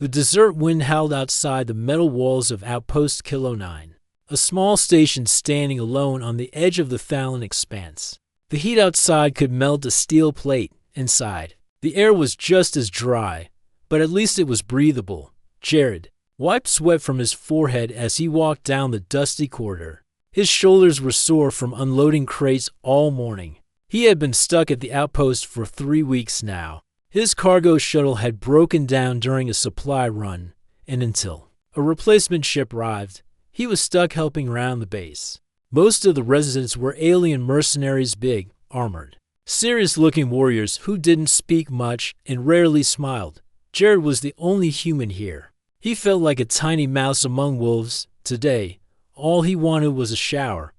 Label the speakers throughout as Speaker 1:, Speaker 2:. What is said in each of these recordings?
Speaker 1: The desert wind howled outside the metal walls of Outpost Kilo 9, a small station standing alone on the edge of the Fallon expanse. The heat outside could melt a steel plate inside. The air was just as dry, but at least it was breathable. Jared wiped sweat from his forehead as he walked down the dusty corridor. His shoulders were sore from unloading crates all morning. He had been stuck at the outpost for 3 weeks now. His cargo shuttle had broken down during a supply run, and until a replacement ship arrived, he was stuck helping around the base. Most of the residents were alien mercenaries, big, armored, serious-looking warriors who didn't speak much and rarely smiled. Jared was the only human here. He felt like a tiny mouse among wolves. Today, all he wanted was a shower,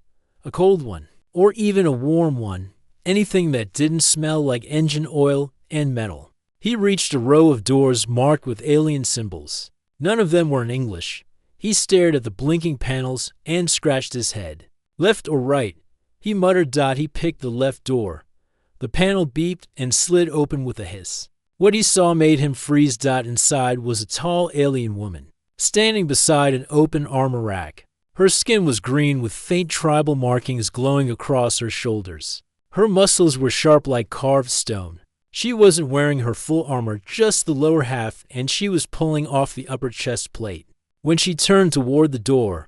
Speaker 1: a cold one, or even a warm one, anything that didn't smell like engine oil and metal. He reached a row of doors marked with alien symbols. None of them were in English. He stared at the blinking panels and scratched his head. Left or right? He muttered. He picked the left door. The panel beeped and slid open with a hiss. What he saw made him freeze. Inside was a tall alien woman, standing beside an open armor rack. Her skin was green with faint tribal markings glowing across her shoulders. Her muscles were sharp like carved stone. She wasn't wearing her full armor, just the lower half, and she was pulling off the upper chest plate. When she turned toward the door,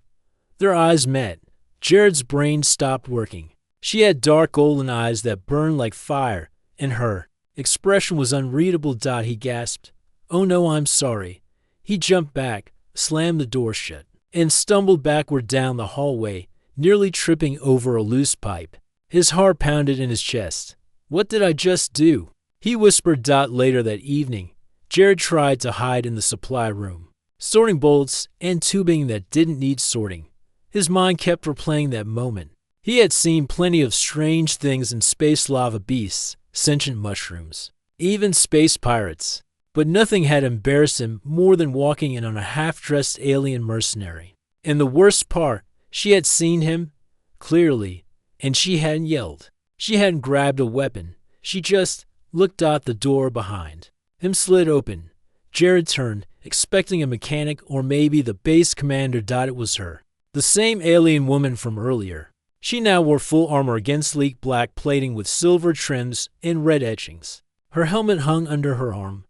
Speaker 1: their eyes met. Jared's brain stopped working. She had dark golden eyes that burned like fire, and her expression was unreadable. He gasped, "Oh no, I'm sorry." He jumped back, slammed the door shut, and stumbled backward down the hallway, nearly tripping over a loose pipe. His heart pounded in his chest. What did I just do? He whispered. Later that evening, Jared tried to hide in the supply room, sorting bolts and tubing that didn't need sorting. His mind kept replaying that moment. He had seen plenty of strange things in space: lava beasts, sentient mushrooms, even space pirates. But nothing had embarrassed him more than walking in on a half-dressed alien mercenary. And the worst part, she had seen him clearly, and she hadn't yelled. She hadn't grabbed a weapon. She just looked. The door behind him slid open. Jared turned, expecting a mechanic or maybe the base commander. It was her, the same alien woman from earlier. She now wore full armor against sleek black plating with silver trims and red etchings. Her helmet hung under her arm.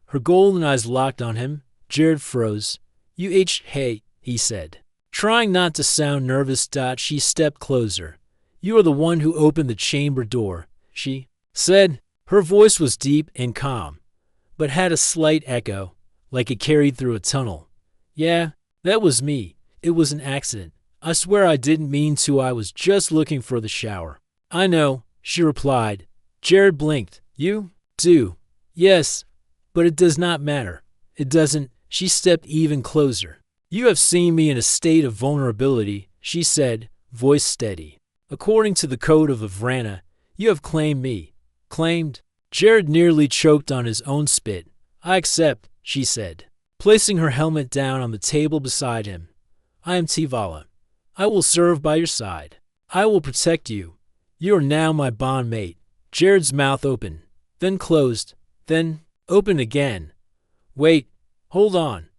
Speaker 1: Her golden eyes locked on him. Jared froze. Hey, he said, trying not to sound nervous. She stepped closer. You are the one who opened the chamber door, she said. Her voice was deep and calm, but had a slight echo, like it carried through a tunnel. Yeah, that was me. It was an accident. I swear I didn't mean to. I was just looking for the shower. I know, she replied. Jared blinked. You do? Yes, but it does not matter. It doesn't. She stepped even closer. You have seen me in a state of vulnerability, she said, voice steady. According to the code of Avrana, you have claimed me. Claimed? Jared nearly choked on his own spit. I accept, she said, placing her helmet down on the table beside him. I am Tivala. I will serve by your side. I will protect you. You are now my bond mate. Jared's mouth opened, then closed, then opened again. Wait, hold on.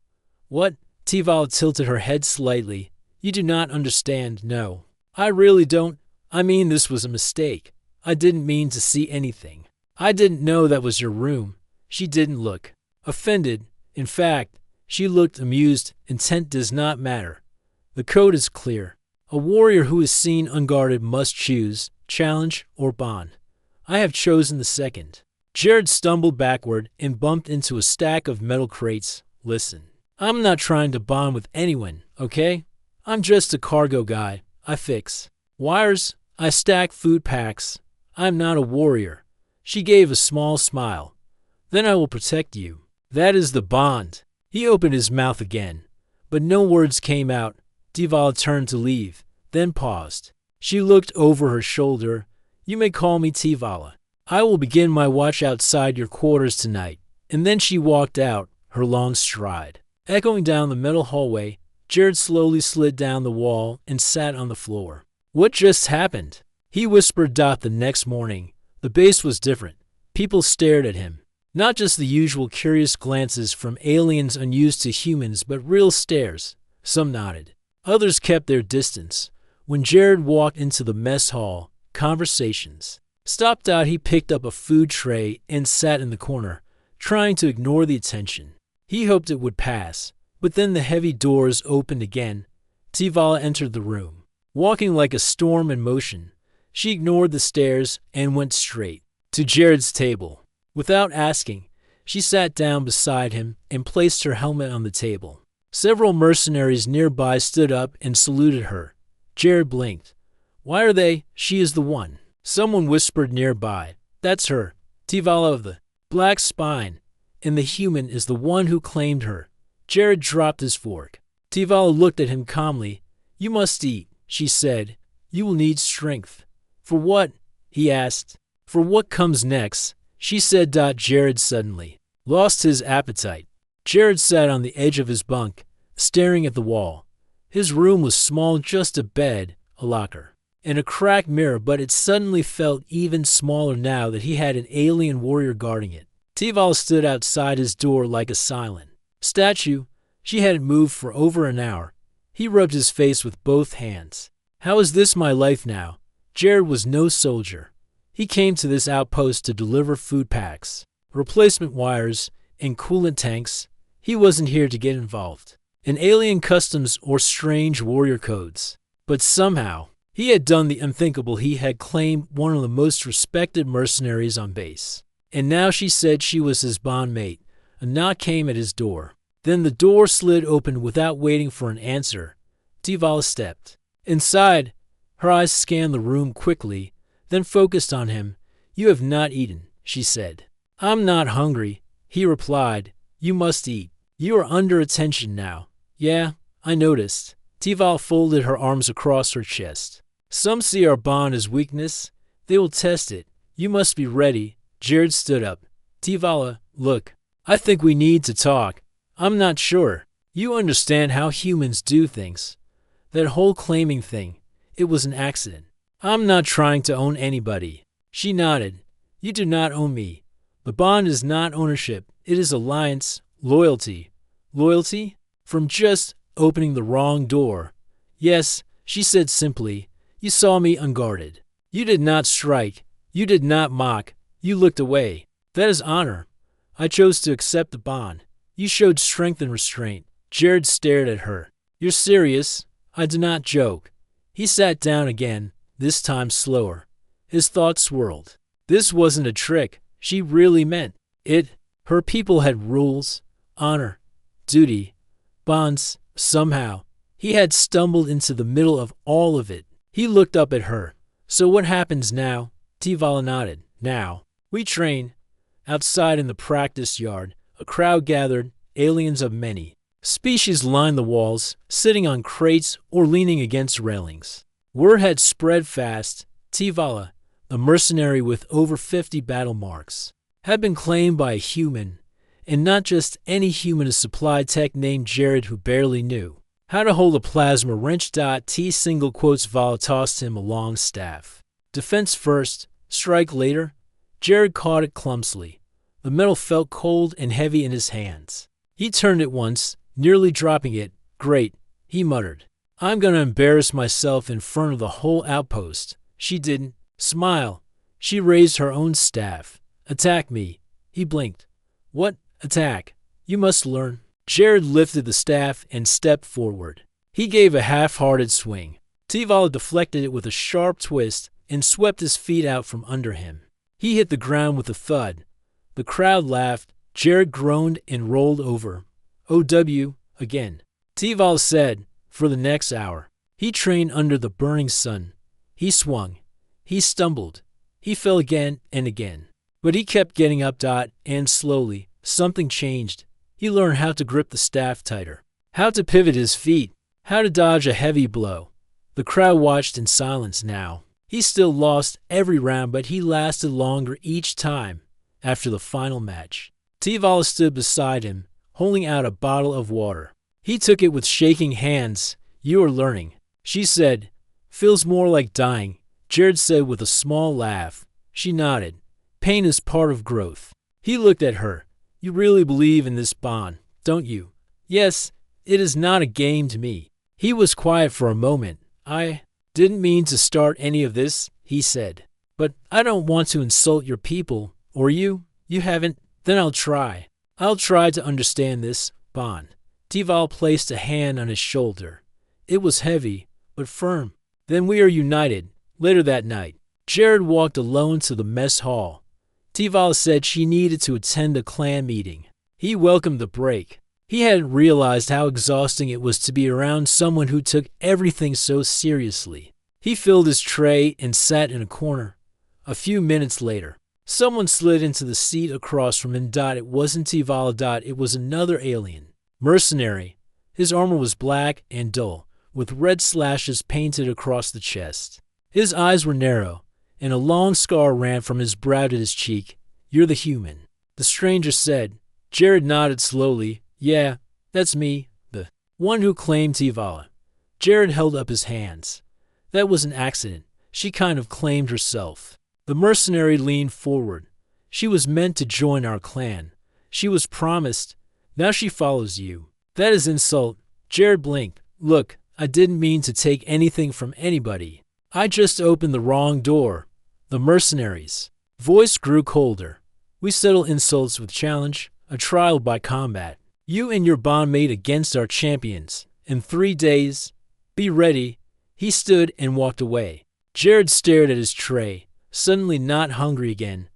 Speaker 1: What? Tivala tilted her head slightly. You do not understand, no. I really don't. I mean, this was a mistake. I didn't mean to see anything. I didn't know that was your room. She didn't look offended. In fact, she looked amused. Intent does not matter. The code is clear. A warrior who is seen unguarded must choose challenge or bond. I have chosen the second. Jared stumbled backward and bumped into a stack of metal crates. Listen, I'm not trying to bond with anyone, okay? I'm just a cargo guy. I fix wires. I stack food packs. I'm not a warrior. She gave a small smile. Then I will protect you. That is the bond. He opened his mouth again, but no words came out. Tivala turned to leave, then paused. She looked over her shoulder. You may call me Tivala. I will begin my watch outside your quarters tonight. And then she walked out, her long stride echoing down the metal hallway. Jared slowly slid down the wall and sat on the floor. What just happened? He whispered. The next morning, the base was different. People stared at him. Not just the usual curious glances from aliens unused to humans, but real stares. Some nodded. Others kept their distance. When Jared walked into the mess hall, conversations stopped out. He picked up a food tray and sat in the corner, trying to ignore the attention. He hoped it would pass, but then the heavy doors opened again. Tivala entered the room, walking like a storm in motion. She ignored the stares and went straight to Jared's table. Without asking, she sat down beside him and placed her helmet on the table. Several mercenaries nearby stood up and saluted her. Jared blinked. Why are they? She is the one. Someone whispered nearby. That's her, Tivala of the Black Spine, and the human is the one who claimed her. Jared dropped his fork. Tivala looked at him calmly. You must eat, she said. You will need strength. For what? He asked. For what comes next, she said. Jared suddenly lost his appetite. Jared sat on the edge of his bunk, staring at the wall. His room was small, just a bed, a locker, and a cracked mirror, but it suddenly felt even smaller now that he had an alien warrior guarding it. Tivala stood outside his door like a silent statue. She hadn't moved for over an hour. He rubbed his face with both hands. How is this my life now? Jared was no soldier. He came to this outpost to deliver food packs, replacement wires, and coolant tanks. He wasn't here to get involved in alien customs or strange warrior codes. But somehow, he had done the unthinkable. He had claimed one of the most respected mercenaries on base. And now she said she was his bondmate. A knock came at his door. Then the door slid open without waiting for an answer. Tivala stepped inside. Her eyes scanned the room quickly, then focused on him. You have not eaten, she said. I'm not hungry, he replied. You must eat. You are under attention now. Yeah, I noticed. Tivala folded her arms across her chest. Some see our bond as weakness. They will test it. You must be ready. Jared stood up. Tivala, look. I think we need to talk. I'm not sure. You understand how humans do things. That whole claiming thing. It was an accident. I'm not trying to own anybody. She nodded. You do not own me. The bond is not ownership. It is alliance, loyalty. Loyalty? From just opening the wrong door. Yes, she said simply. You saw me unguarded. You did not strike. You did not mock. You looked away. That is honor. I chose to accept the bond. You showed strength and restraint. Jared stared at her. You're serious? I do not joke. He sat down again, this time slower. His thoughts swirled. This wasn't a trick. She really meant it. Her people had rules, honor, duty, bonds. Somehow, he had stumbled into the middle of all of it. He looked up at her. So what happens now? Tivala nodded. Now, we train. Outside in the practice yard, a crowd gathered, aliens of many species lined the walls, sitting on crates or leaning against railings. Word had spread fast. Tivala, the mercenary with over 50 battle marks, had been claimed by a human, and not just any human, a supply tech named Jared who barely knew how to hold a plasma wrench. T single quotes Vala tossed him a long staff. Defense first, strike later. Jared caught it clumsily. The metal felt cold and heavy in his hands. He turned it once, nearly dropping it. Great, he muttered. I'm going to embarrass myself in front of the whole outpost. She didn't smile. She raised her own staff. Attack me. He blinked. What? Attack. You must learn. Jared lifted the staff and stepped forward. He gave a half-hearted swing. Tivala deflected it with a sharp twist and swept his feet out from under him. He hit the ground with a thud. The crowd laughed. Jared groaned and rolled over. OW, again. Tivala said, for the next hour. He trained under the burning sun. He swung. He stumbled. He fell again and again. But he kept getting up. And slowly, something changed. He learned how to grip the staff tighter, how to pivot his feet, how to dodge a heavy blow. The crowd watched in silence now. He still lost every round, but he lasted longer each time. After the final match, Tivala stood beside him, holding out a bottle of water. He took it with shaking hands. You are learning, she said. Feels more like dying, Jared said with a small laugh. She nodded. Pain is part of growth. He looked at her. You really believe in this bond, don't you? Yes, it is not a game to me. He was quiet for a moment. I didn't mean to start any of this, he said. But I don't want to insult your people, or you. You haven't? Then I'll try. I'll try to understand this bond. Tival placed a hand on his shoulder. It was heavy, but firm. Then we are united. Later that night, Jared walked alone to the mess hall. Tival said she needed to attend a clan meeting. He welcomed the break. He hadn't realized how exhausting it was to be around someone who took everything so seriously. He filled his tray and sat in a corner. A few minutes later, someone slid into the seat across from him. It wasn't Tival. It was another alien. Mercenary. His armor was black and dull, with red slashes painted across the chest. His eyes were narrow, and a long scar ran from his brow to his cheek. You're the human, the stranger said. Jared nodded slowly. Yeah, that's me, the one who claimed Tivala. Jared held up his hands. That was an accident. She kind of claimed herself. The mercenary leaned forward. She was meant to join our clan. She was promised. Now she follows you. That is insult. Jared blinked. Look, I didn't mean to take anything from anybody. I just opened the wrong door. The mercenaries' voice grew colder. We settle insults with challenge, a trial by combat. You and your bondmate against our champions. In 3 days. Be ready. He stood and walked away. Jared stared at his tray, suddenly not hungry again.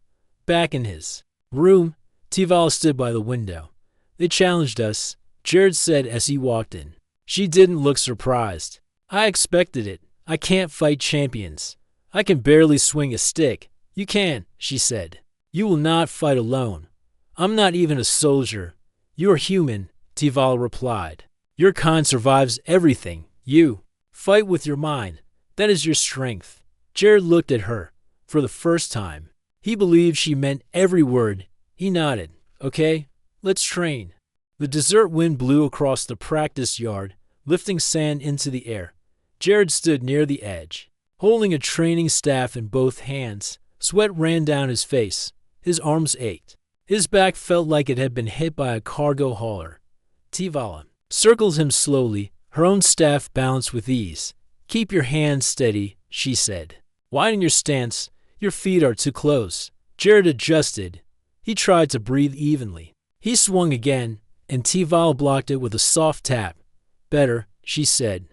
Speaker 1: Back in his room, Tival stood by the window. They challenged us, Jared said as he walked in. She didn't look surprised. I expected it. I can't fight champions. I can barely swing a stick. You can, she said. You will not fight alone. I'm not even a soldier. You're human, Tival replied. Your kind survives everything. You fight with your mind. That is your strength. Jared looked at her. For the first time, he believed she meant every word. He nodded. Okay, let's train. The desert wind blew across the practice yard, lifting sand into the air. Jared stood near the edge, holding a training staff in both hands. Sweat ran down his face. His arms ached. His back felt like it had been hit by a cargo hauler. Tivala circled him slowly, her own staff balanced with ease. Keep your hands steady, she said. Widen your stance. Your feet are too close. Jared adjusted. He tried to breathe evenly. He swung again, and Tival blocked it with a soft tap. Better, she said,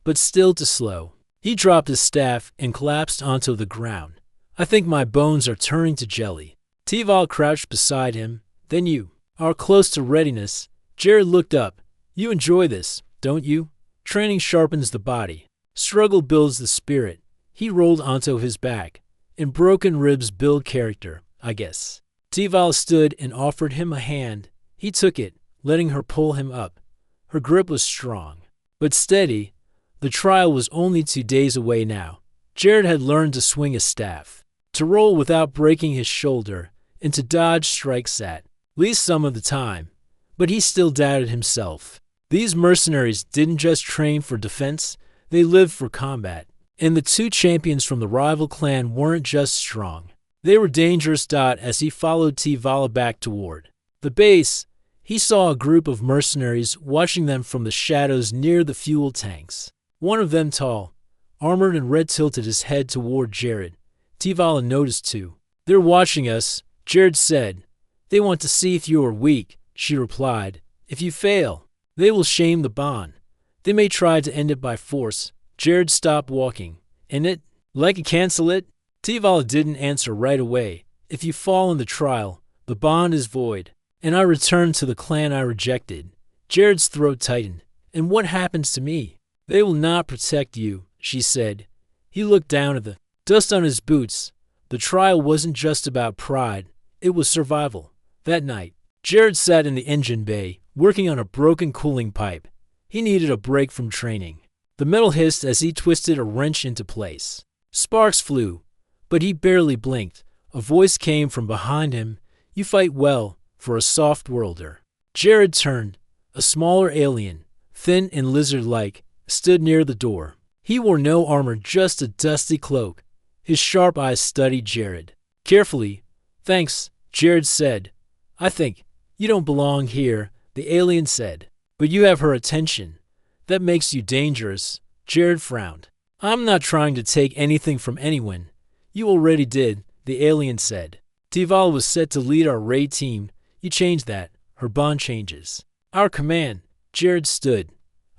Speaker 1: but still too slow. He dropped his staff and collapsed onto the ground. I think my bones are turning to jelly. Tival crouched beside him. Then you are close to readiness. Jared looked up. You enjoy this, don't you? Training sharpens the body. Struggle builds the spirit. He rolled onto his back. And broken ribs build character, I guess. Tival stood and offered him a hand. He took it, letting her pull him up. Her grip was strong, but steady. The trial was only 2 days away now. Jared had learned to swing a staff, to roll without breaking his shoulder, and to dodge strikes at least some of the time. But he still doubted himself. These mercenaries didn't just train for defense, they lived for combat. And the 2 champions from the rival clan weren't just strong. They were dangerous. As he followed Tivala back toward the base, he saw a group of mercenaries watching them from the shadows near the fuel tanks. One of them, tall, armored and red, tilted his head toward Jared. Tivala noticed too. They're watching us, Jared said. They want to see if you are weak, she replied. If you fail, they will shame the bond. They may try to end it by force. Jared stopped walking. And it, like a cancel it? Tivala didn't answer right away. If you fall in the trial, the bond is void. And I return to the clan I rejected. Jared's throat tightened. And what happens to me? They will not protect you, she said. He looked down at the dust on his boots. The trial wasn't just about pride. It was survival. That night, Jared sat in the engine bay, working on a broken cooling pipe. He needed a break from training. The metal hissed as he twisted a wrench into place. Sparks flew, but he barely blinked. A voice came from behind him. You fight well for a soft worlder. Jared turned. A smaller alien, thin and lizard-like, stood near the door. He wore no armor, just a dusty cloak. His sharp eyes studied Jared. Carefully. Thanks, Jared said. I think you don't belong here, the alien said. But you have her attention. That makes you dangerous. Jared frowned. I'm not trying to take anything from anyone. You already did, the alien said. Tivala was set to lead our raid team. You changed that. Her bond changes. Our command. Jared stood.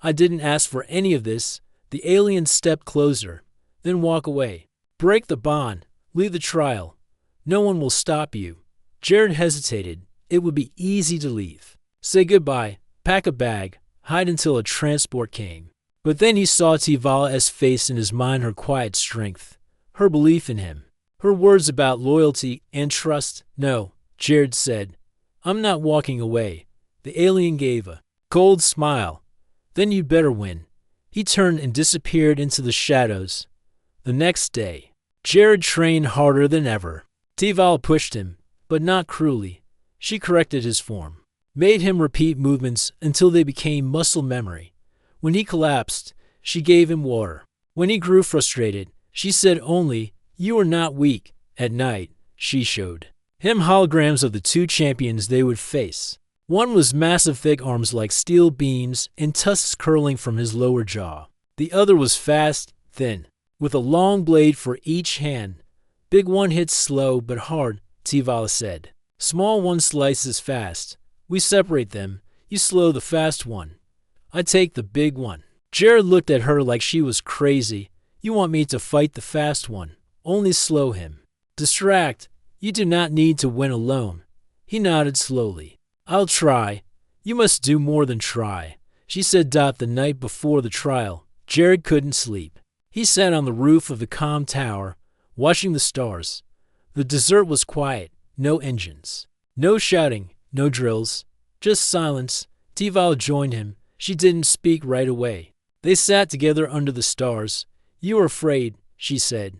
Speaker 1: I didn't ask for any of this. The alien stepped closer, then walk away. Break the bond. Leave the trial. No one will stop you. Jared hesitated. It would be easy to leave. Say goodbye, pack a bag, hide until a transport came. But then he saw Tivala's face, in his mind her quiet strength, her belief in him, her words about loyalty and trust. No, Jared said. I'm not walking away. The alien gave a cold smile. Then you'd better win. He turned and disappeared into the shadows. The next day, Jared trained harder than ever. Tivala pushed him, but not cruelly. She corrected his form, made him repeat movements until they became muscle memory. When he collapsed, she gave him water. When he grew frustrated, she said only, "You are not weak." At night, she showed him holograms of the two champions they would face. One was massive, thick arms like steel beams and tusks curling from his lower jaw. The other was fast, thin, with a long blade for each hand. Big one hits slow but hard, Tivala said. Small one slices fast. We separate them. You slow the fast one. I take the big one. Jared looked at her like she was crazy. You want me to fight the fast one? Only slow him. Distract. You do not need to win alone. He nodded slowly. I'll try. You must do more than try, she said. The night before the trial, Jared couldn't sleep. He sat on the roof of the calm tower, watching the stars. The desert was quiet. No engines. No shouting. No drills. Just silence. Tivala joined him. She didn't speak right away. They sat together under the stars. You were afraid, she said.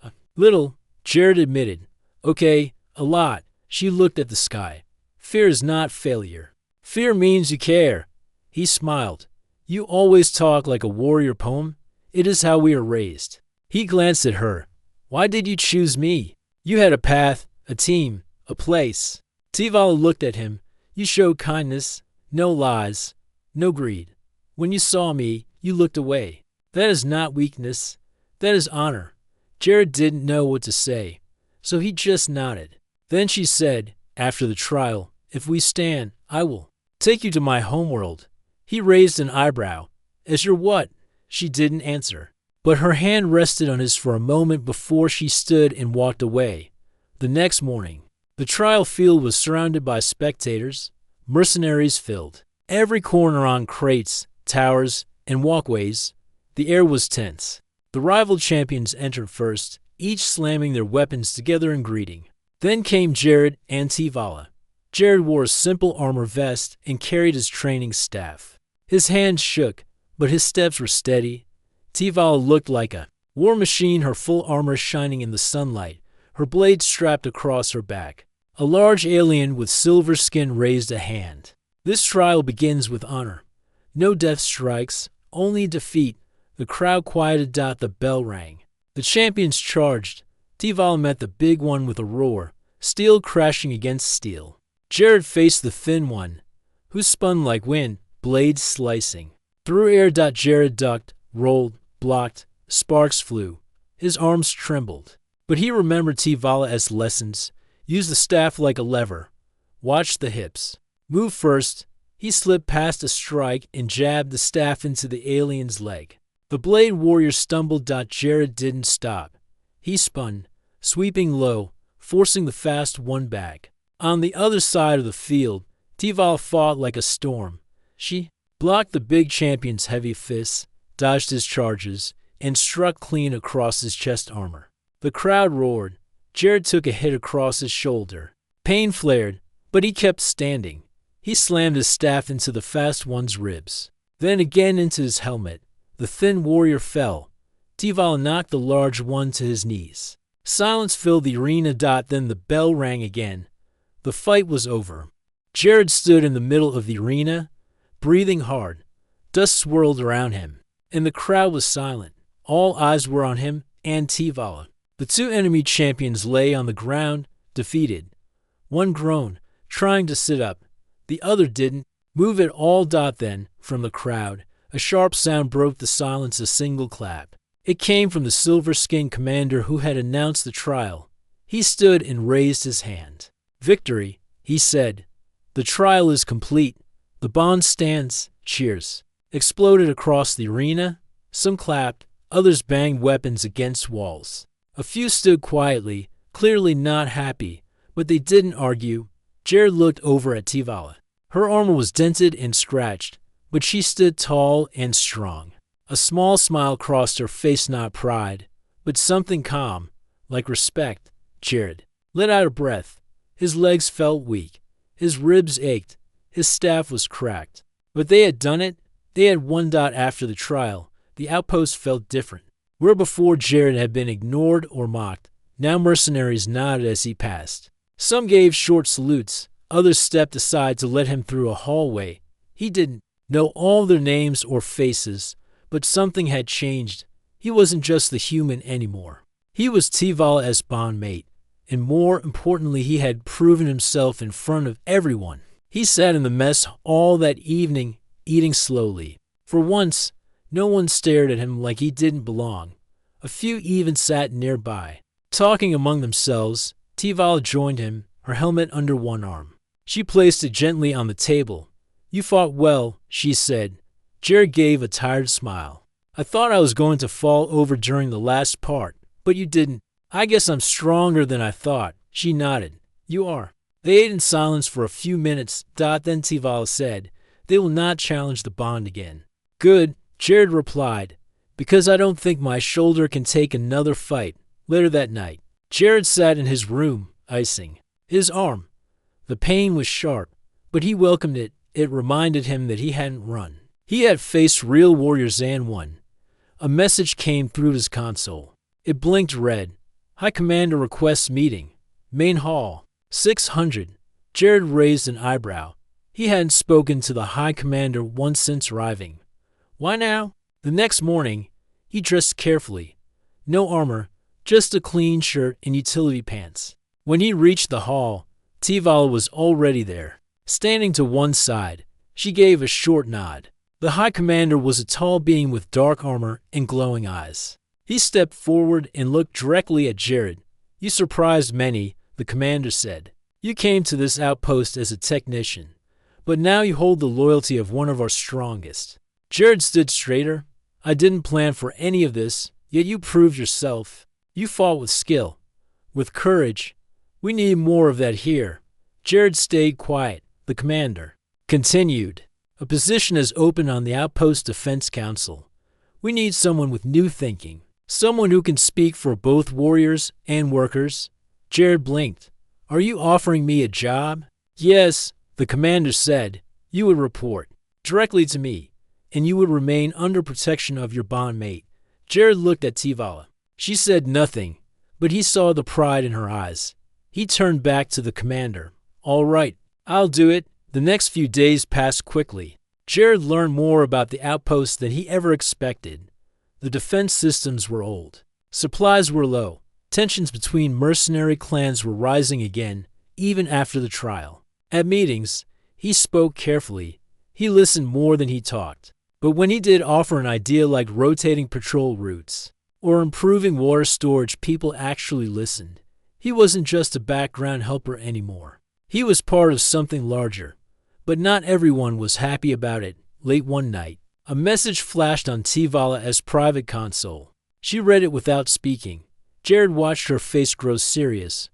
Speaker 1: A little, Jared admitted. Okay, a lot. She looked at the sky. Fear is not failure. Fear means you care. He smiled. You always talk like a warrior poem. It is how we are raised. He glanced at her. Why did you choose me? You had a path, a team, a place. Tivala looked at him. You showed kindness, no lies, no greed. When you saw me, you looked away. That is not weakness. That is honor. Jared didn't know what to say, so he just nodded. Then she said, after the trial, if we stand, I will take you to my homeworld. He raised an eyebrow. As your what? She didn't answer, but her hand rested on his for a moment before she stood and walked away. The next morning, the trial field was surrounded by spectators. Mercenaries filled every corner on crates, towers, and walkways. The air was tense. The rival champions entered first, each slamming their weapons together in greeting. Then came Jared and Tivala. Jared wore a simple armor vest and carried his training staff. His hands shook, but his steps were steady. Tivala looked like a war machine, her full armor shining in the sunlight, her blade strapped across her back. A large alien with silver skin raised a hand. This trial begins with honor. No death strikes, only defeat. The crowd quieted. The bell rang. The champions charged. Tivala met the big one with a roar, steel crashing against steel. Jared faced the thin one, who spun like wind, blades slicing. Through air. Jared ducked, rolled, blocked. Sparks flew. His arms trembled. But he remembered Tivala's lessons. Use the staff like a lever. Watch the hips. Move first. He slipped past a strike and jabbed the staff into the alien's leg. The blade warrior stumbled. Jared didn't stop. He spun, sweeping low, forcing the fast one back. On the other side of the field, Tivala fought like a storm. She blocked the big champion's heavy fists, dodged his charges, and struck clean across his chest armor. The crowd roared. Jared took a hit across his shoulder. Pain flared, but he kept standing. He slammed his staff into the fast one's ribs, then again into his helmet. The thin warrior fell. Tivala knocked the large one to his knees. Silence filled the arena. Then the bell rang again. The fight was over. Jared stood in the middle of the arena, breathing hard. Dust swirled around him, and the crowd was silent. All eyes were on him and Tivala. The two enemy champions lay on the ground, defeated. One groaned, trying to sit up. The other didn't move at all. Then, from the crowd, a sharp sound broke the silence, a single clap. It came from the silver-skinned commander who had announced the trial. He stood and raised his hand. "Victory," he said. "The trial is complete. The bond stands." Cheers exploded across the arena. Some clapped, others banged weapons against walls. A few stood quietly, clearly not happy, but they didn't argue. Jared looked over at Tivala. Her armor was dented and scratched, but she stood tall and strong. A small smile crossed her face, not pride, but something calm, like respect. Jared let out a breath. His legs felt weak. His ribs ached. His staff was cracked. But they had done it. They had won. After the trial, the outpost felt different. Where before Jared had been ignored or mocked, now mercenaries nodded as he passed. Some gave short salutes. Others stepped aside to let him through a hallway. He didn't know all their names or faces, but something had changed. He wasn't just the human anymore. He was Tivala's bondmate, and more importantly, he had proven himself in front of everyone. He sat in the mess all that evening, eating slowly. For once, no one stared at him like he didn't belong. A few even sat nearby. Talking among themselves, Tivala joined him, her helmet under one arm. She placed it gently on the table. "You fought well," she said. Jared gave a tired smile. "I thought I was going to fall over during the last part, but you didn't. I guess I'm stronger than I thought." She nodded. "You are." They ate in silence for a few minutes. Then Tivala said, "They will not challenge the bond again." "Good," Jared replied, "because I don't think my shoulder can take another fight." Later that night, Jared sat in his room, icing his arm. The pain was sharp, but he welcomed it. It reminded him that he hadn't run. He had faced real warriors and won. A message came through his console. It blinked red. "High Commander requests meeting. Main hall. 600. Jared raised an eyebrow. He hadn't spoken to the High Commander once since arriving. Why now? The next morning, he dressed carefully. No armor, just a clean shirt and utility pants. When he reached the hall, Tivala was already there. Standing to one side, she gave a short nod. The High Commander was a tall being with dark armor and glowing eyes. He stepped forward and looked directly at Jared. "You surprised many," the commander said. "You came to this outpost as a technician, but now you hold the loyalty of one of our strongest." Jared stood straighter. "I didn't plan for any of this, yet you proved yourself. You fought with skill, with courage. We need more of that here." Jared stayed quiet. The commander continued. "A position is open on the Outpost Defense Council. We need someone with new thinking, someone who can speak for both warriors and workers." Jared blinked. "Are you offering me a job?" "Yes," the commander said. "You would report directly to me, and you would remain under protection of your bondmate." Jared looked at Tivala. She said nothing, but he saw the pride in her eyes. He turned back to the commander. "All right, I'll do it." The next few days passed quickly. Jared learned more about the outpost than he ever expected. The defense systems were old. Supplies were low. Tensions between mercenary clans were rising again, even after the trial. At meetings, he spoke carefully. He listened more than he talked. But when he did offer an idea like rotating patrol routes or improving water storage, people actually listened. He wasn't just a background helper anymore. He was part of something larger. But not everyone was happy about it. Late one night, a message flashed on Tivala's private console. She read it without speaking. Jared watched her face grow serious.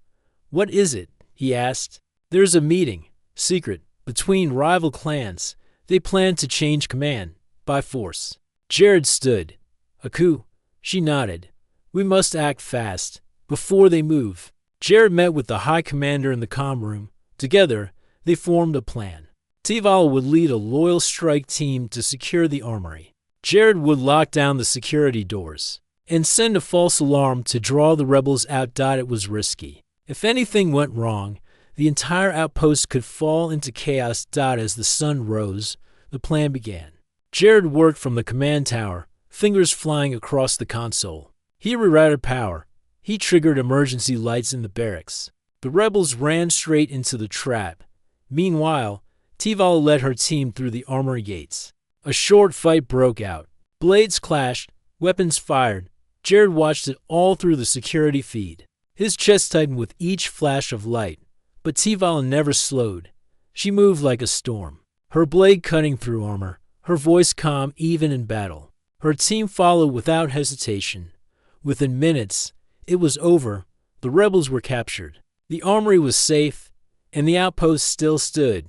Speaker 1: "What is it?" he asked. "There's a meeting, secret, between rival clans. They plan to change command, by force." Jared stood. "A coup?" She nodded. "We must act fast, before they move." Jared met with the High Commander in the comm room. Together, they formed a plan. Tivala would lead a loyal strike team to secure the armory. Jared would lock down the security doors and send a false alarm to draw the rebels out. It was risky. If anything went wrong, the entire outpost could fall into chaos. As the sun rose, the plan began. Jared worked from the command tower, fingers flying across the console. He rerouted power. He triggered emergency lights in the barracks. The rebels ran straight into the trap. Meanwhile, Tivala led her team through the armory gates. A short fight broke out. Blades clashed, weapons fired. Jared watched it all through the security feed. His chest tightened with each flash of light, but Tivala never slowed. She moved like a storm, her blade cutting through armor, her voice calm even in battle. Her team followed without hesitation. Within minutes, it was over. The rebels were captured. The armory was safe, and the outpost still stood.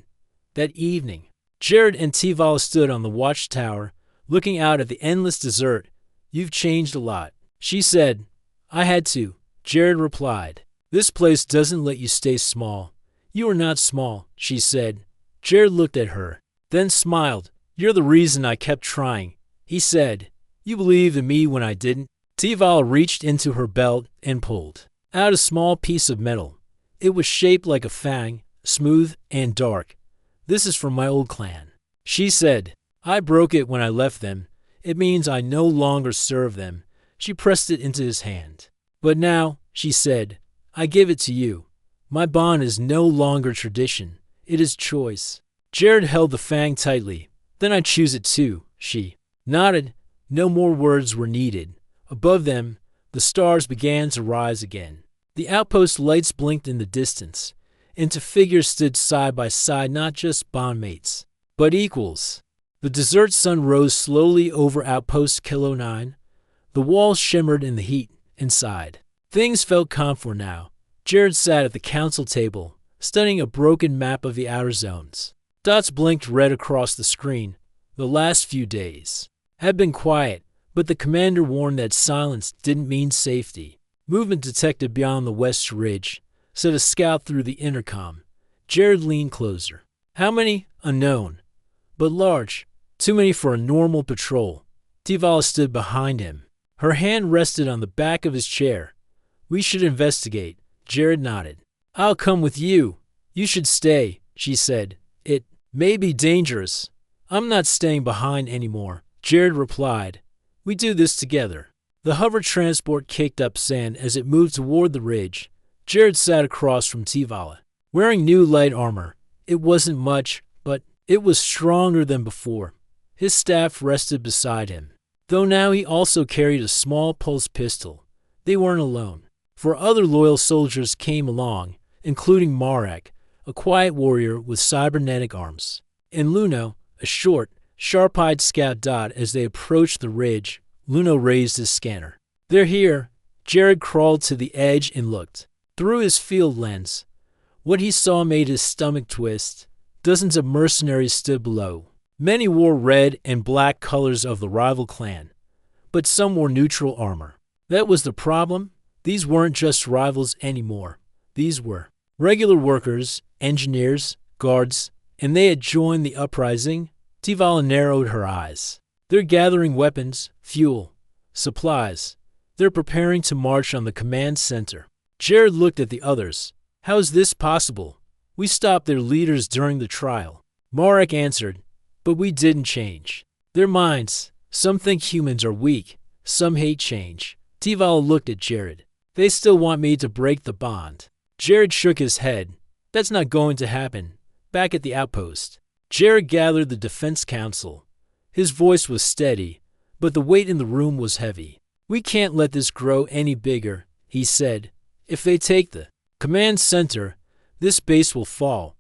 Speaker 1: That evening, Jared and Tivala stood on the watchtower, looking out at the endless desert. "You've changed a lot," she said. "I had to," Jared replied. "This place doesn't let you stay small." "You are not small," she said. Jared looked at her, then smiled. "You're the reason I kept trying," he said. "You believed in me when I didn't." Tivala reached into her belt and pulled out a small piece of metal. It was shaped like a fang, smooth and dark. "This is from my old clan," she said. "I broke it when I left them. It means I no longer serve them." She pressed it into his hand. "But now," she said, "I give it to you. My bond is no longer tradition. It is choice." Jared held the fang tightly. "Then I choose it too," she nodded. No more words were needed. Above them, the stars began to rise again. The outpost lights blinked in the distance, and two figures stood side by side, not just bondmates, but equals. The desert sun rose slowly over Outpost Kilo 9. The walls shimmered in the heat inside. Things felt calm for now. Jared sat at the council table, studying a broken map of the outer zones. Dots blinked red across the screen. The last few days had been quiet, but the commander warned that silence didn't mean safety. "Movement detected beyond the west ridge," said a scout through the intercom. Jared leaned closer. "How many?" "Unknown, but large. Too many for a normal patrol." Tivala stood behind him. Her hand rested on the back of his chair. "We should investigate." Jared nodded. "I'll come with you." "You should stay," she said. "It may be dangerous." "I'm not staying behind anymore," Jared replied. "We do this together." The hover transport kicked up sand as it moved toward the ridge. Jared sat across from Tivala, wearing new light armor. It wasn't much, but it was stronger than before. His staff rested beside him, though now he also carried a small pulse pistol. They weren't alone, for other loyal soldiers came along, including Marek, a quiet warrior with cybernetic arms, and Luno, a short, sharp-eyed scout dot. As they approached the ridge, Luno raised his scanner. "They're here." Jared crawled to the edge and looked. Through his field lens, what he saw made his stomach twist. Dozens of mercenaries stood below. Many wore red and black colors of the rival clan, but some wore neutral armor. That was the problem. These weren't just rivals anymore. These were regular workers, engineers, guards, and they had joined the uprising. Tivala narrowed her eyes. "They're gathering weapons, fuel, supplies. They're preparing to march on the command center." Jared looked at the others. "How is this possible? We stopped their leaders during the trial." Marek answered, "But we didn't change their minds. Some think humans are weak. Some hate change." Tivala looked at Jared. "They still want me to break the bond." Jared shook his head. "That's not going to happen." Back at the outpost, Jared gathered the defense council. His voice was steady, but the weight in the room was heavy. "We can't let this grow any bigger," he said. "If they take the command center, this base will fall."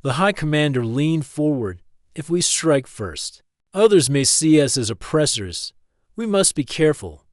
Speaker 1: The High Commander leaned forward. "If we strike first, others may see us as oppressors. We must be careful."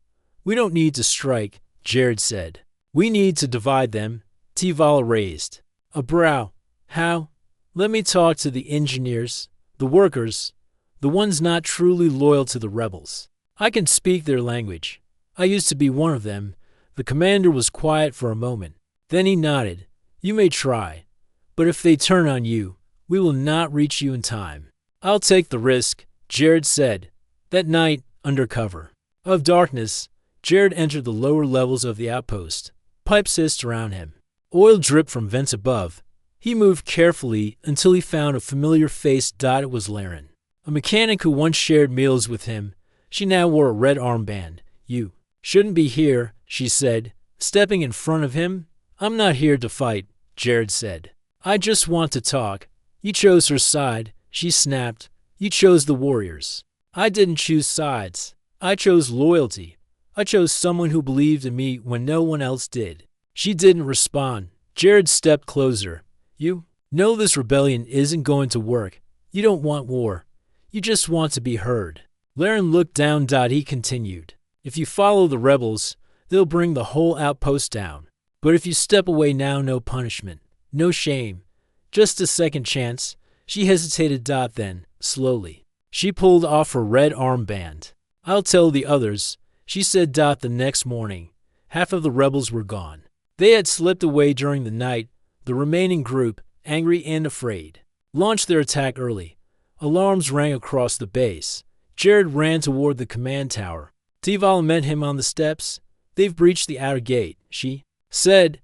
Speaker 1: "We don't need to strike," Jared said. "We need to divide them." Tivala raised a brow. "How?" "Let me talk to the engineers, the workers, the ones not truly loyal to the rebels. I can speak their language. I used to be one of them." The commander was quiet for a moment. Then he nodded. "You may try, but if they turn on you, we will not reach you in time." "I'll take the risk," Jared said. That night, under cover of darkness, Jared entered the lower levels of the outpost. Pipes hissed around him. Oil dripped from vents above. He moved carefully until he found a familiar face. It was Laren, a mechanic who once shared meals with him. She now wore a red armband. "You shouldn't be here," she said, stepping in front of him. "I'm not here to fight," Jared said. I just want to talk. You chose her side, she snapped. You chose the warriors. I didn't choose sides. I chose loyalty. I chose someone who believed in me when no one else did. She didn't respond. Jared stepped closer. You know this rebellion isn't going to work. You don't want war. You just want to be heard. Laren looked down. He continued. If you follow the rebels, they'll bring the whole outpost down. But if you step away now, no punishment, no shame, just a second chance. She hesitated. Then, slowly, she pulled off her red armband. I'll tell the others, she said. The next morning, half of the rebels were gone. They had slipped away during the night. The remaining group, angry and afraid, launched their attack early. Alarms rang across the base. Jared ran toward the command tower. Tivala met him on the steps. They've breached the outer gate, she said.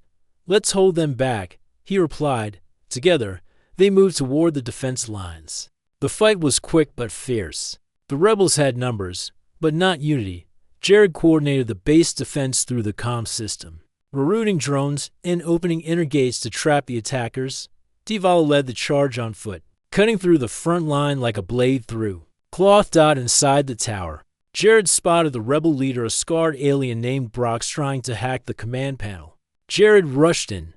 Speaker 1: Let's hold them back, he replied. Together, they moved toward the defense lines. The fight was quick but fierce. The rebels had numbers, but not unity. Jared coordinated the base defense through the comm system, rerouting drones and opening inner gates to trap the attackers. Tivala led the charge on foot, cutting through the front line like a blade through cloth. Inside the tower, Jared spotted the rebel leader, a scarred alien named Brox, trying to hack the command panel. Jared rushed in.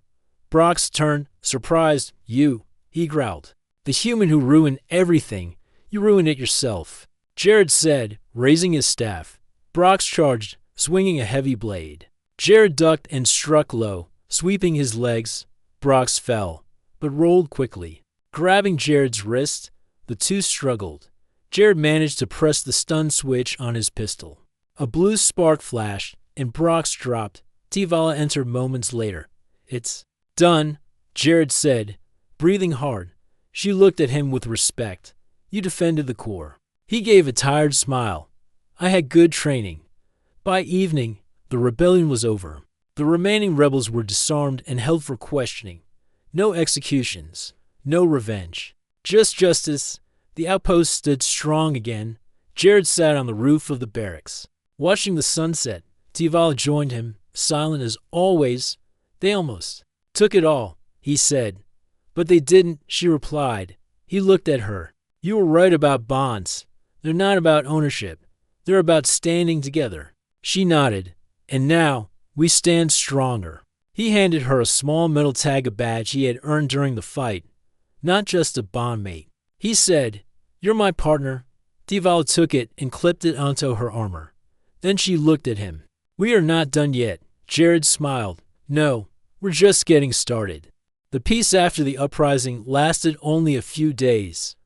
Speaker 1: Brox turned, surprised. You, he growled. The human who ruined everything. You ruined it yourself, Jared said, raising his staff. Brox charged, swinging a heavy blade. Jared ducked and struck low, sweeping his legs. Brox fell, but rolled quickly. Grabbing Jared's wrist, the two struggled. Jared managed to press the stun switch on his pistol. A blue spark flashed, and Brox dropped. Tivala entered moments later. It's done, Jared said, breathing hard. She looked at him with respect. You defended the core. He gave a tired smile. I had good training. By evening, the rebellion was over. The remaining rebels were disarmed and held for questioning. No executions, no revenge, just justice. The outpost stood strong again. Jared sat on the roof of the barracks, watching the sunset. Tivala joined him, silent as always. They almost took it all, he said. But they didn't, she replied. He looked at her. You were right about bonds. They're not about ownership. They're about standing together. She nodded. And now, we stand stronger. He handed her a small metal tag, a badge he had earned during the fight. Not just a bondmate. He said, You're my partner. Tivala took it and clipped it onto her armor. Then she looked at him. We are not done yet. Jared smiled. No, we're just getting started. The peace after the uprising lasted only a few days.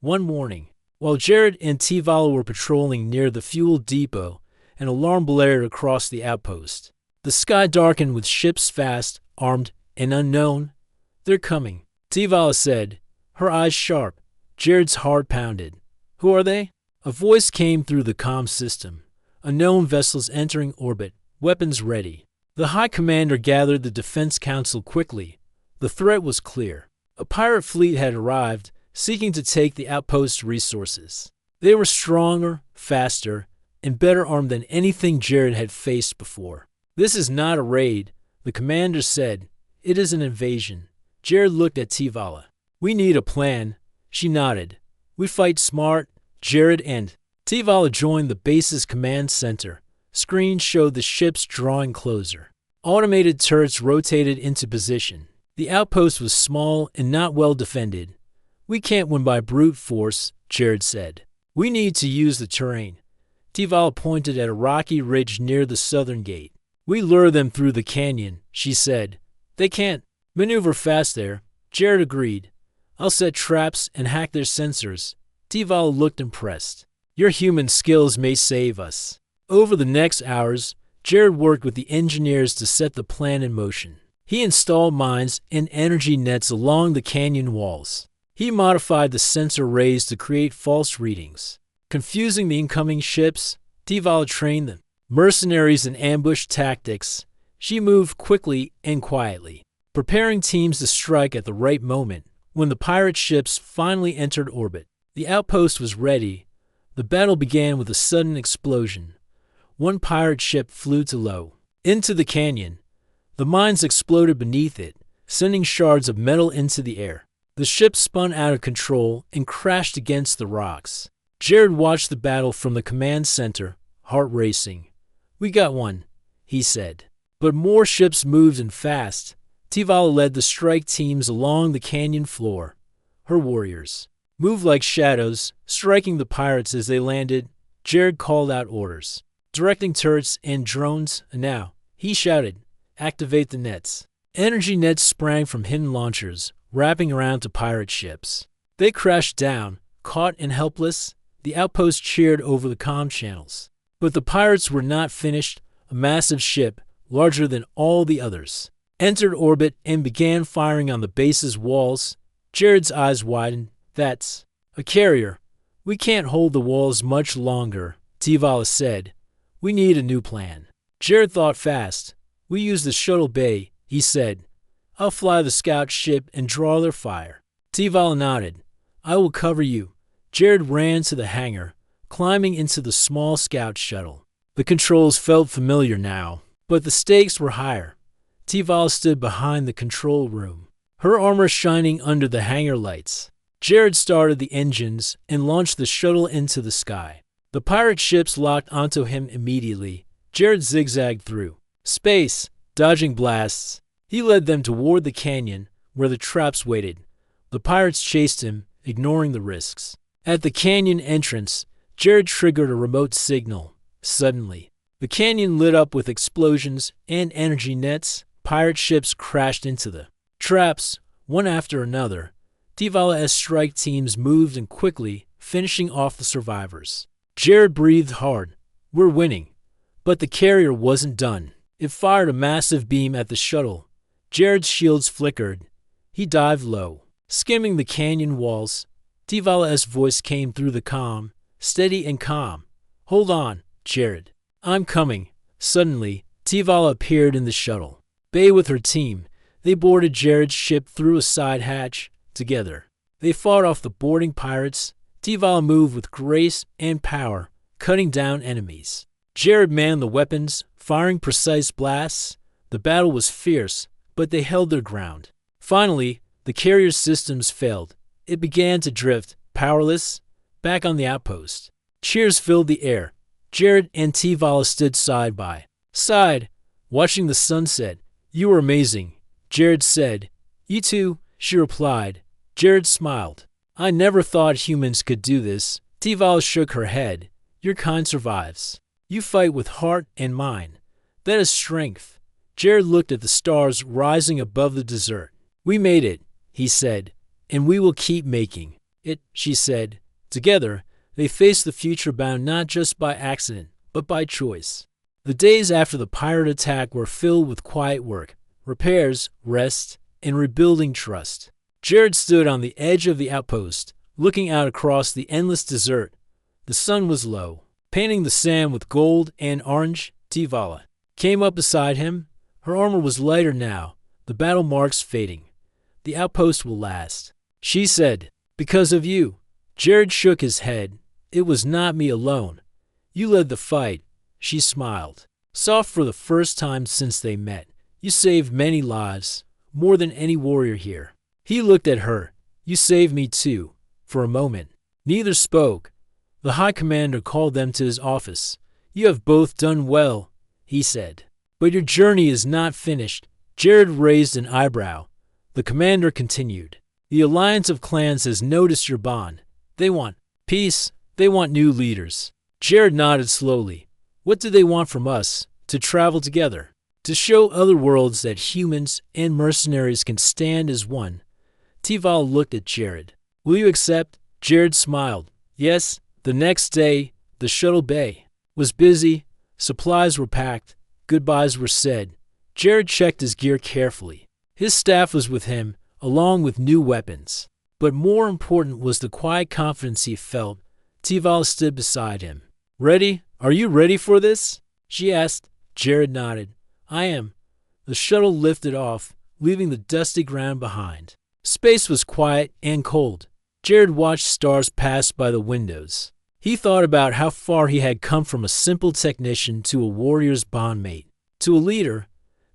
Speaker 1: One morning, while Jared and Tivala were patrolling near the fuel depot, an alarm blared across the outpost. The sky darkened with ships fast, armed, and unknown. They're coming, Tivala said, her eyes sharp. Jared's heart pounded. Who are they? A voice came through the comm system. Unknown vessels entering orbit, weapons ready. The High Commander gathered the Defense Council quickly. The threat was clear. A pirate fleet had arrived, seeking to take the outpost's resources. They were stronger, faster, and better armed than anything Jared had faced before. This is not a raid, the commander said. It is an invasion. Jared looked at Tivala. We need a plan. She nodded. We fight smart. Jared and Tivala joined the base's command center. Screens showed the ships drawing closer. Automated turrets rotated into position. The outpost was small and not well defended. We can't win by brute force, Jared said. We need to use the terrain. Tivala pointed at a rocky ridge near the southern gate. We lure them through the canyon, she said. They can't maneuver fast there, Jared agreed. I'll set traps and hack their sensors. Tivala looked impressed. Your human skills may save us. Over the next hours, Jared worked with the engineers to set the plan in motion. He installed mines and energy nets along the canyon walls. He modified the sensor rays to create false readings. Confusing the incoming ships, Tivala trained them. Mercenaries and ambush tactics. She moved quickly and quietly, preparing teams to strike at the right moment. When the pirate ships finally entered orbit, the outpost was ready. The battle began with a sudden explosion. One pirate ship flew too low into the canyon. The mines exploded beneath it, sending shards of metal into the air. The ship spun out of control and crashed against the rocks. Jared watched the battle from the command center, heart racing. "We got one," he said. But more ships moved and fast. Tivala led the strike teams along the canyon floor. Her warriors moved like shadows, striking the pirates as they landed. Jared called out orders, directing turrets and drones. And now, he shouted, "Activate the nets." Energy nets sprang from hidden launchers, wrapping around to pirate ships. They crashed down, caught and helpless. The outpost cheered over the comm channels. But the pirates were not finished. A massive ship, larger than all the others, entered orbit and began firing on the base's walls. Jared's eyes widened. "That's a carrier. We can't hold the walls much longer," Tivala said. "We need a new plan." Jared thought fast. "We use the shuttle bay," he said. "I'll fly the scout ship and draw their fire." Tivala nodded. "I will cover you." Jared ran to the hangar, climbing into the small scout shuttle. The controls felt familiar now, but the stakes were higher. Tivala stood behind the control room, her armor shining under the hangar lights. Jared started the engines and launched the shuttle into the sky. The pirate ships locked onto him immediately. Jared zigzagged through space, dodging blasts. He led them toward the canyon, where the traps waited. The pirates chased him, ignoring the risks. At the canyon entrance, Jared triggered a remote signal. Suddenly, the canyon lit up with explosions and energy nets. Pirate ships crashed into the traps, one after another. Tivala's strike teams moved in quickly, finishing off the survivors. Jared breathed hard. "We're winning." But the carrier wasn't done. It fired a massive beam at the shuttle. Jared's shields flickered. He dived low, skimming the canyon walls. Tivala's voice came through the comm, steady and calm. "Hold on, Jared. I'm coming." Suddenly, Tivala appeared in the shuttle bay with her team. They boarded Jared's ship through a side hatch. Together, they fought off the boarding pirates. Tivala moved with grace and power, cutting down enemies. Jared manned the weapons, firing precise blasts. The battle was fierce, but they held their ground. Finally, the carrier's systems failed. It began to drift, powerless, back on the outpost. Cheers filled the air. Jared and Tivala stood side by side, watching the sunset. "You were amazing," Jared said. "You too," she replied. Jared smiled. "I never thought humans could do this." Tivala shook her head. "Your kind survives. You fight with heart and mind. That is strength." Jared looked at the stars rising above the desert. "We made it," he said, "and we will keep making it," she said. Together, they faced the future bound not just by accident, but by choice. The days after the pirate attack were filled with quiet work, repairs, rest, and rebuilding trust. Jared stood on the edge of the outpost, looking out across the endless desert. The sun was low, painting the sand with gold and orange. Tivala came up beside him. Her armor was lighter now, the battle marks fading. "The outpost will last," she said, "because of you." Jared shook his head. "It was not me alone. You led the fight." She smiled, soft for the first time since they met. "You saved many lives, more than any warrior here." He looked at her. "You saved me too." For a moment, neither spoke. The High Commander called them to his office. "You have both done well," he said. "But your journey is not finished." Jared raised an eyebrow. The commander continued. "The Alliance of Clans has noticed your bond. They want peace. They want new leaders." Jared nodded slowly. "What do they want from us? To travel together. To show other worlds that humans and mercenaries can stand as one." Tivala looked at Jared. "Will you accept?" Jared smiled. "Yes." The next day, the shuttle bay was busy. Supplies were packed. Goodbyes were said. Jared checked his gear carefully. His staff was with him, along with new weapons. But more important was the quiet confidence he felt. Tivala stood beside him. "Ready? Are you ready for this?" she asked. Jared nodded. "I am." The shuttle lifted off, leaving the dusty ground behind. Space was quiet and cold. Jared watched stars pass by the windows. He thought about how far he had come from a simple technician to a warrior's bondmate, to a leader.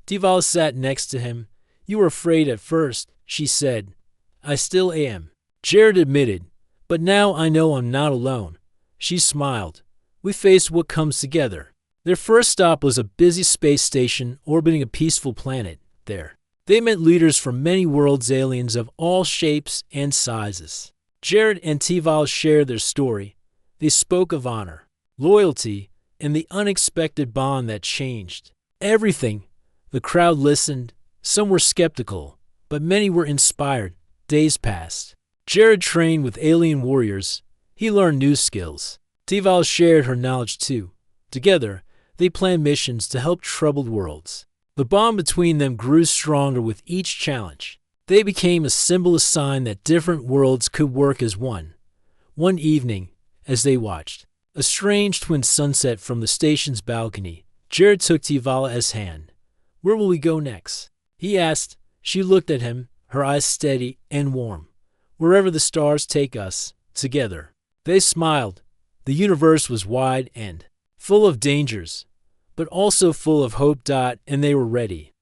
Speaker 1: Tivala sat next to him. You were afraid at first, she said. I still am, Jared admitted, but now I know I'm not alone. She smiled. We faced what comes together. Their first stop was a busy space station orbiting a peaceful planet. There, they met leaders from many worlds, aliens of all shapes and sizes. Jared and Tival shared their story. They spoke of honor, loyalty, and the unexpected bond that changed everything. The crowd listened. Some were skeptical, but many were inspired. Days passed. Jared trained with alien warriors. He learned new skills. Tival shared her knowledge too. Together, they planned missions to help troubled worlds. The bond between them grew stronger with each challenge. They became a symbol, a sign that different worlds could work as one. One evening, as they watched a strange twin sunset from the station's balcony, Jared took Tivala's hand. Where will we go next? He asked. She looked at him, her eyes steady and warm. Wherever the stars take us, together. They smiled. The universe was wide and full of dangers, but also full of hope. And they were ready.